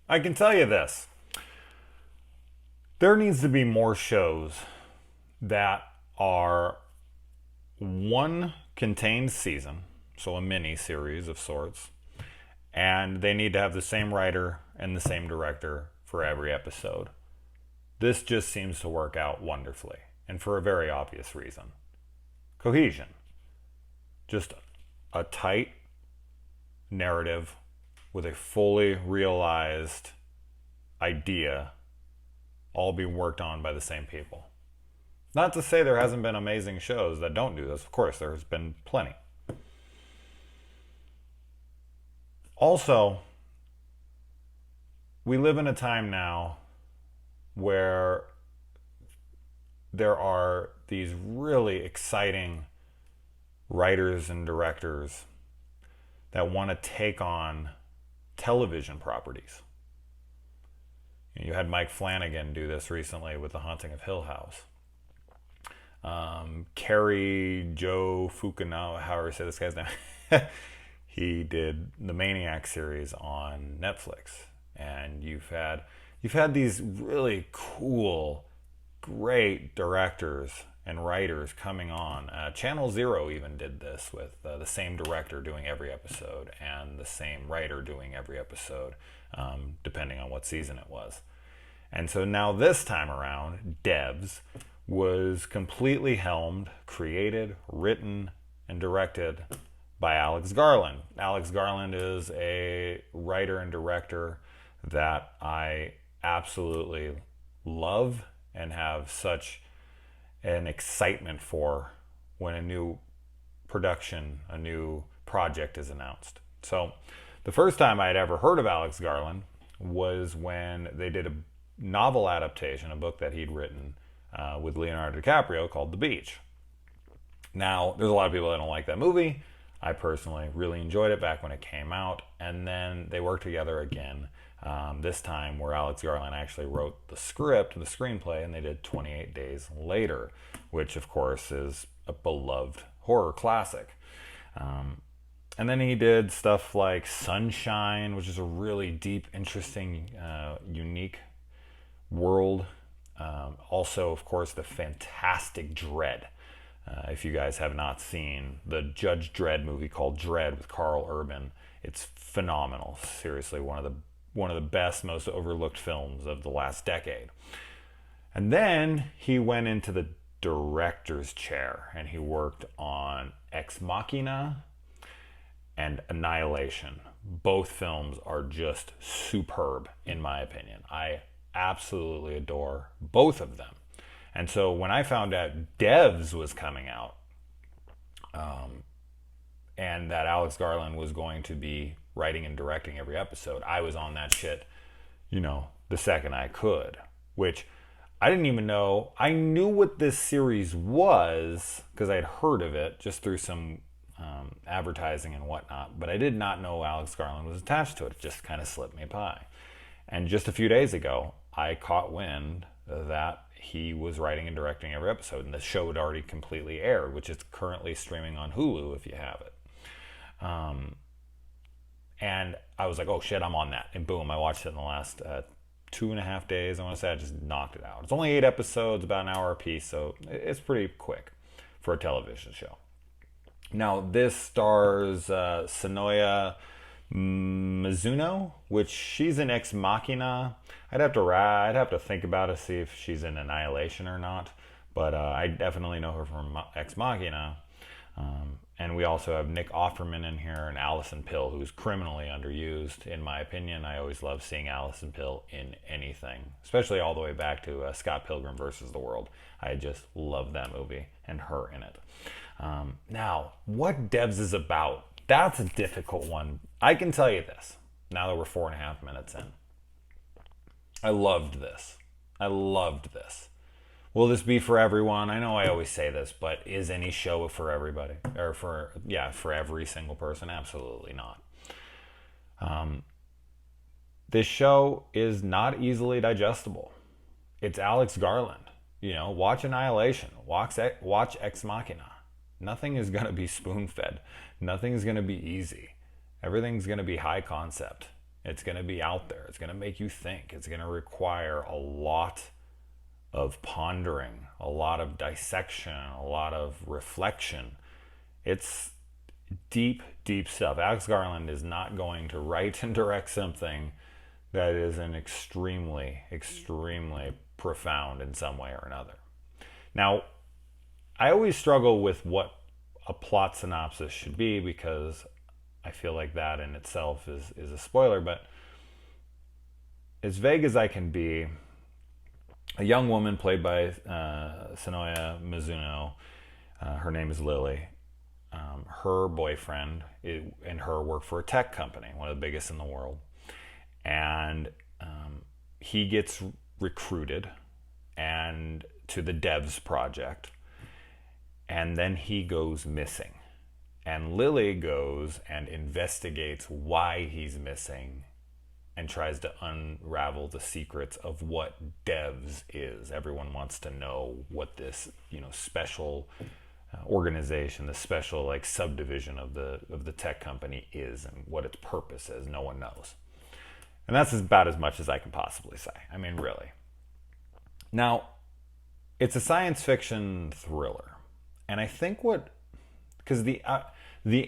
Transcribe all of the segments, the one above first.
I can tell you this. There needs to be more shows that are one contained season, so a mini series of sorts, and they need to have the same writer and the same director for every episode. This just seems to work out wonderfully, and for a very obvious reason. Cohesion. Just a tight narrative with a fully realized idea, all being worked on by the same people. Not to say there hasn't been amazing shows that don't do this. Of course, there's been plenty. Also, we live in a time now where there are these really exciting writers and directors that want to take on television properties. You had Mike Flanagan do this recently with The Haunting of Hill House. Kerry Joe Fukunaga, however I say this guy's name, he did the Maniac series on Netflix, and you've had these really cool, great directors and writers coming on. Channel Zero even did this with the same director doing every episode and the same writer doing every episode, depending on what season it was. And so now this time around, Devs was completely helmed, created, written, and directed by Alex Garland. Alex Garland is a writer and director that I absolutely love and have such an excitement for when a new production, a new project is announced. So the first time I had ever heard of Alex Garland was when they did a novel adaptation, a book that he'd written with Leonardo DiCaprio called The Beach. Now, there's a lot of people that don't like that movie. I personally really enjoyed it back when it came out, and then they worked together again, this time where Alex Garland actually wrote the script, the screenplay, and they did 28 Days Later, which of course is a beloved horror classic. And then he did stuff like Sunshine, which is a really deep, interesting, unique world. Also, of course, the fantastic Dredd. If you guys have not seen the Judge Dredd movie called Dredd with Carl Urban, it's phenomenal. Seriously, one of the best, most overlooked films of the last decade. And then he went into the director's chair and he worked on Ex Machina and Annihilation. Both films are just superb, in my opinion. I absolutely adore both of them. And so when I found out Devs was coming out, and that Alex Garland was going to be writing and directing every episode, I was on that shit, the second I could. Which I didn't even know. I knew what this series was because I had heard of it just through some advertising and whatnot. But I did not know Alex Garland was attached to it. It just kind of slipped me by. And just a few days ago, I caught wind that he was writing and directing every episode, and the show had already completely aired, which is currently streaming on Hulu if you have it. And I was like, oh shit, I'm on that. And boom, I watched it in the last 2.5 days. I want to say I just knocked it out. It's only 8 episodes, about an hour a piece, so it's pretty quick for a television show. Now, this stars Sonoya Mizuno, which she's in Ex Machina. I'd have to think about it, see if she's in Annihilation or not. But I definitely know her from Ex Machina. And we also have Nick Offerman in here and Allison Pill, who's criminally underused, in my opinion. I always love seeing Allison Pill in anything, especially all the way back to Scott Pilgrim versus the World. I just love that movie and her in it. Now, what Devs is about, that's a difficult one. I can tell you this, now that we're 4.5 minutes in. I loved this. Will this be for everyone? I know I always say this, but is any show for everybody? Or for every single person? Absolutely not. This show is not easily digestible. It's Alex Garland. Watch Annihilation. Watch Ex Machina. Nothing is going to be spoon-fed. Nothing is going to be easy. Everything's going to be high concept It's going to be out there. It's going to make you think. It's going to require a lot of pondering, a lot of dissection, a lot of reflection. It's deep, deep stuff. Alex Garland is not going to write and direct something that isn't extremely, extremely profound in some way or another. Now, I always struggle with what a plot synopsis should be because I feel like that in itself is a spoiler, but as vague as I can be, a young woman played by Sonoya Mizuno, her name is Lily, her boyfriend and her work for a tech company, one of the biggest in the world, and he gets recruited and to the devs project, and then he goes missing. And Lily goes and investigates why he's missing and tries to unravel the secrets of what devs is. Everyone wants to know what this, special organization, the special like subdivision of the tech company is and what its purpose is. No one knows. And that's about as much as I can possibly say. I mean, really. Now, it's a science fiction thriller. And I think because the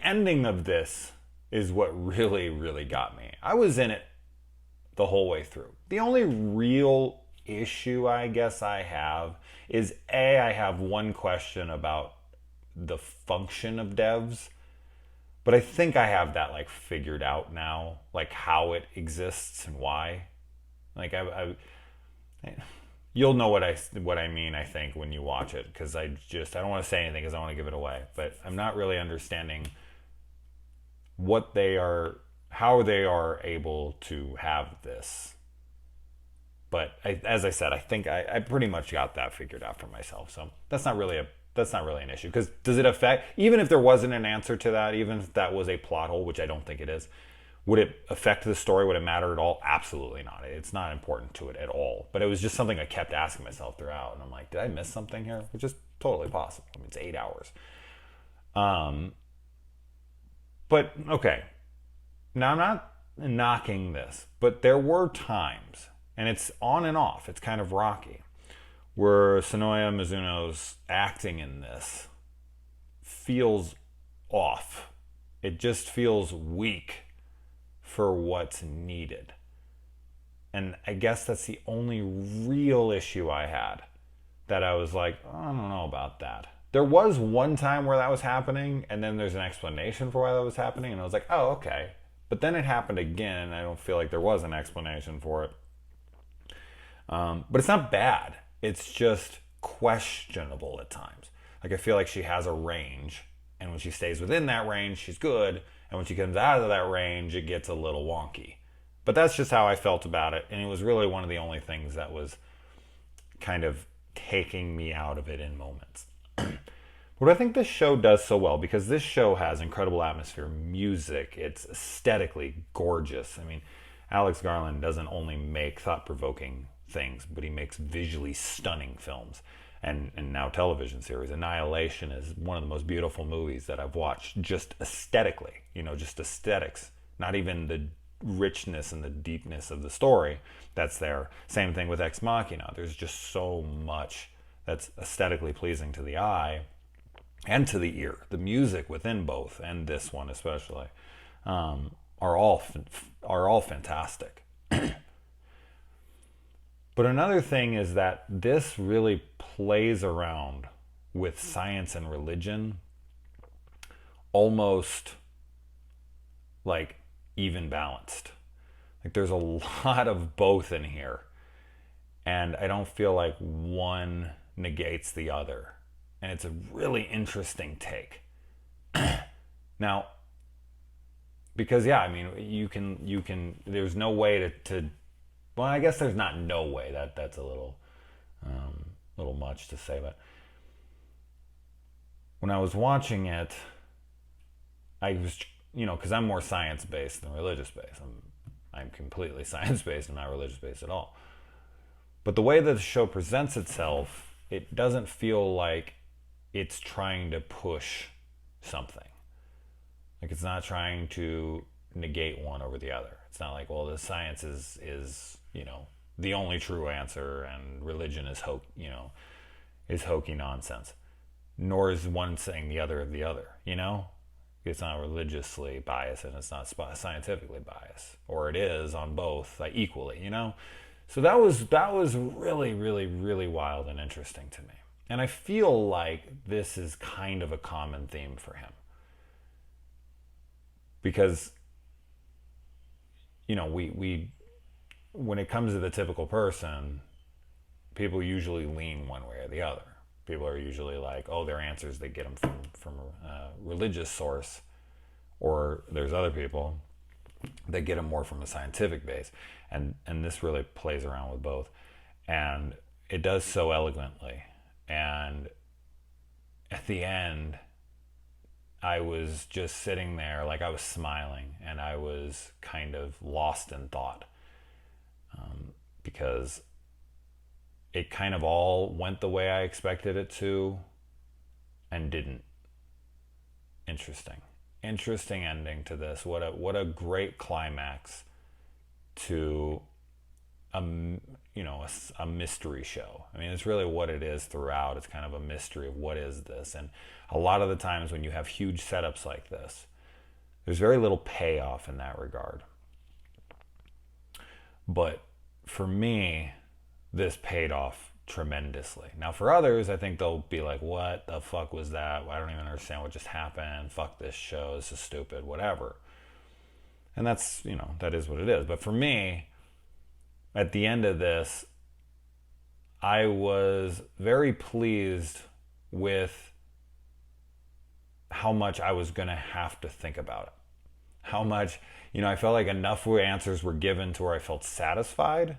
ending of this is what really, really got me. I was in it the whole way through. The only real issue I guess I have is I have one question about the function of devs, but I think I have that like figured out now, like how it exists and why. Like you'll know what I mean, I think, when you watch it, because I don't want to say anything because I want to give it away, but I'm not really understanding how they are able to have this. But as I said, I think I pretty much got that figured out for myself. So that's not really an issue. Because does it affect, even if there wasn't an answer to that, even if that was a plot hole, which I don't think it is, would it affect the story? Would it matter at all? Absolutely not. It's not important to it at all. But it was just something I kept asking myself throughout. And I'm like, did I miss something here? Which is totally possible. I mean, it's 8 hours. But, okay. Now, I'm not knocking this, but there were times, and it's on and off, it's kind of rocky, where Sonoya Mizuno's acting in this feels off. It just feels weak for what's needed. And I guess that's the only real issue I had, that I was like, I don't know about that. There was one time where that was happening, and then there's an explanation for why that was happening, and I was like, oh, okay. But then it happened again, and I don't feel like there was an explanation for it. But it's not bad. It's just questionable at times. Like, I feel like she has a range, and when she stays within that range, she's good. And when she comes out of that range, it gets a little wonky. But that's just how I felt about it. And it was really one of the only things that was kind of taking me out of it in moments. What I think this show does so well, because this show has incredible atmosphere, music, it's aesthetically gorgeous. I mean, Alex Garland doesn't only make thought-provoking things, but he makes visually stunning films and now television series. Annihilation is one of the most beautiful movies that I've watched, just aesthetically, just aesthetics, not even the richness and the deepness of the story that's there. Same thing with Ex Machina. There's just so much that's aesthetically pleasing to the eye and to the ear. The music within both, and this one especially, are all fantastic. But another thing is that this really plays around with science and religion almost like even balanced. Like, there's a lot of both in here, and I don't feel like one negates the other. And it's a really interesting take. Now, because you can there's no way to well, I guess there's not no way. That's a little much to say, but when I was watching it, I was, because I'm more science-based than religious-based. I'm completely science-based and not religious-based at all. But the way that the show presents itself, it doesn't feel like it's trying to push something. Like, it's not trying to negate one over the other. It's not like, well, the science is the only true answer, and religion is is hokey nonsense. Nor is one saying the other of the other. It's not religiously biased and it's not scientifically biased, or it is on both, like, equally. So that was really, really, really wild and interesting to me. And I feel like this is kind of a common theme for him. Because, we when it comes to the typical person, people usually lean one way or the other. People are usually like, oh, their answers, they get them from a religious source, or there's other people that get them more from a scientific base. And this really plays around with both. And it does so elegantly. And at the end, I was just sitting there, like, I was smiling, and I was kind of lost in thought, because it kind of all went the way I expected it to, and didn't. Interesting ending to this. What a great climax to a mystery show. I mean, it's really what it is throughout. It's kind of a mystery of what is this. And a lot of the times when you have huge setups like this, there's very little payoff in that regard. But for me, this paid off tremendously. Now, for others, I think they'll be like, what the fuck was that? I don't even understand what just happened. Fuck this show. This is stupid, whatever. And that's, that is what it is. But for me, at the end of this, I was very pleased with how much I was going to have to think about it. How much, I felt like enough answers were given to where I felt satisfied.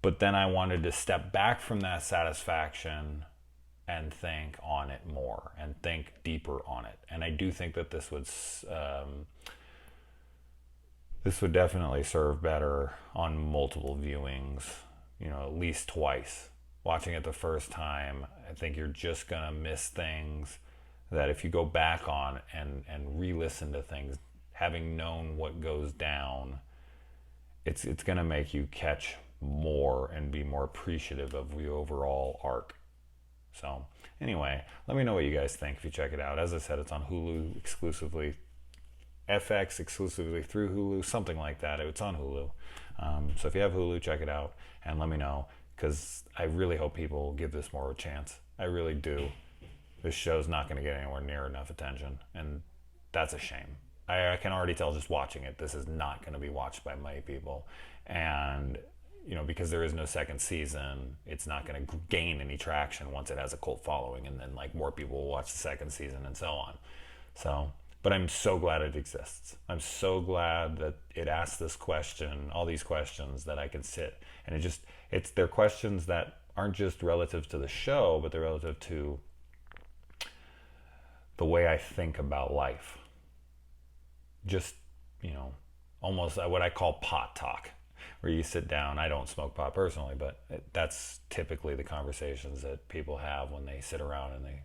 But then I wanted to step back from that satisfaction and think on it more and think deeper on it. And I do think that this would definitely serve better on multiple viewings, at least twice. Watching it the first time, I think you're just going to miss things that if you go back on and re-listen to things, having known what goes down, it's going to make you catch more and be more appreciative of the overall arc. So anyway, let me know what you guys think if you check it out. As I said, it's on Hulu exclusively, FX exclusively through Hulu, something like that. It's on Hulu. So if you have Hulu, check it out and let me know, because I really hope people give this more of a chance. I really do. This show's not going to get anywhere near enough attention, and that's a shame. I can already tell just watching it, this is not going to be watched by many people. And because there is no second season, it's not going to gain any traction once it has a cult following, and then like more people will watch the second season and so on. So, but I'm so glad it exists. I'm so glad that it asks this question, all these questions that I can sit, and they're questions that aren't just relative to the show, but they're relative to the way I think about life. Just, almost what I call pot talk, where you sit down. I don't smoke pot personally, but that's typically the conversations that people have when they sit around and they,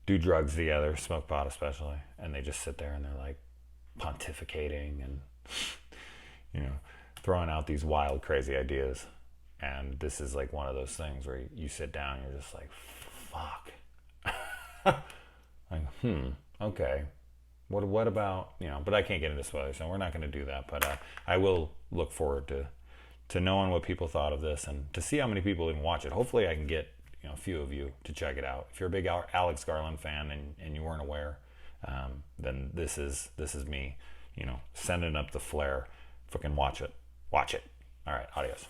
do drugs together, smoke pot especially, and they just sit there and they're like pontificating and, throwing out these wild, crazy ideas. And this is like one of those things where you sit down and you're just like, fuck. Like, okay. What about, but I can't get into spoilers, so we're not going to do that. But I will look forward to knowing what people thought of this and to see how many people even watch it. Hopefully I can get, a few of you to check it out. If you're a big Alex Garland fan and you weren't aware, then this is me, sending up the flare. Fucking watch it. Watch it. All right, adios.